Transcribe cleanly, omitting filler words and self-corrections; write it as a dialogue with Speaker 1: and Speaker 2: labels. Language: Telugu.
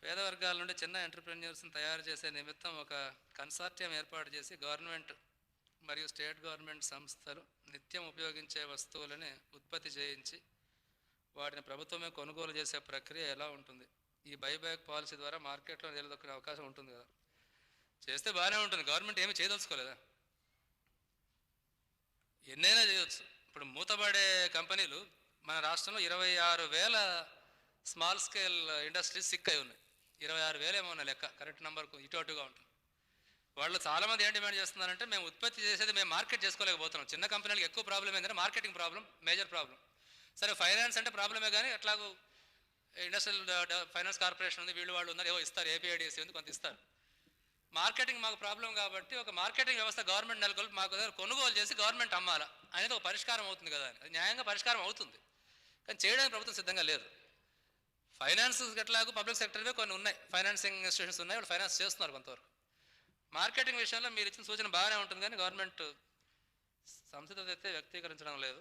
Speaker 1: పేద వర్గాల నుండి చిన్న ఎంటర్ప్రెన్యూర్స్ని తయారు చేసే నిమిత్తం ఒక కన్సార్టియం ఏర్పాటు చేసి గవర్నమెంట్ మరియు స్టేట్ గవర్నమెంట్ సంస్థలు నిత్యం ఉపయోగించే వస్తువులని ఉత్పత్తి చేయించి వాటిని ప్రభుత్వమే కొనుగోలు చేసే ప్రక్రియ ఎలా ఉంటుంది? ఈ బైబ్యాక్ పాలసీ ద్వారా మార్కెట్లో నిలదొక్కునే అవకాశం ఉంటుంది కదా? చేస్తే బాగానే ఉంటుంది. గవర్నమెంట్ ఏమీ చేయదలుచుకోలేదా? ఎన్నైనా చేయవచ్చు. ఇప్పుడు మూతబడే కంపెనీలు మన రాష్ట్రంలో 26,000 స్మాల్ స్కేల్ ఇండస్ట్రీస్ సిక్ అయి ఉన్నాయి. 26,000 ఏమో ఉన్న లెక్క, కరెక్ట్ నెంబర్కు ఇటు అటుగా ఉంటుంది. వాళ్ళు చాలామంది ఏం డిమాండ్ చేస్తున్నారంటే మేము ఉత్పత్తి చేసేది మేము మార్కెట్ చేసుకోలేకపోతున్నాం. చిన్న కంపెనీలకు ఎక్కువ ప్రాబ్లం ఏంటంటే మార్కెటింగ్ ప్రాబ్లం, మేజర్ ప్రాబ్లం. సరే ఫైనాన్స్ అంటే ప్రాబ్లమే, కానీ ఎట్లాగూ ఇండస్ట్రియల్ ఫైనాన్స్ కార్పొరేషన్ ఉంది, వీళ్ళు వాళ్ళు ఉన్నారు, ఏవో ఇస్తారు, ఏపీఐడిఎస్ ఉంది, కొంత ఇస్తారు. మార్కెటింగ్ మాకు ప్రాబ్లం కాబట్టి ఒక మార్కెటింగ్ వ్యవస్థ గవర్నమెంట్ నెలకొల్పి మాకు దగ్గర కొనుగోలు చేసి గవర్నమెంట్ అమ్మాలా అనేది ఒక పరిష్కారం అవుతుంది కదా అని. అది న్యాయంగా పరిష్కారం అవుతుంది, కానీ చేయడానికి ప్రభుత్వం సిద్ధంగా లేదు. ఫైనాన్స్ ఎట్లాగూ పబ్లిక్ సెక్టర్వే కొన్ని ఉన్నాయి, ఫైనాన్సింగ్ ఇన్స్టిట్యూషన్స్ ఉన్నాయి, వాళ్ళు ఫైనాన్స్ చేస్తున్నారు కొంతవరకు. మార్కెటింగ్ విషయంలో మీరు ఇచ్చిన సూచన బాగానే ఉంటుంది, కానీ గవర్నమెంట్ సంసిద్ధత అయితే వ్యక్తీకరించడం లేదు.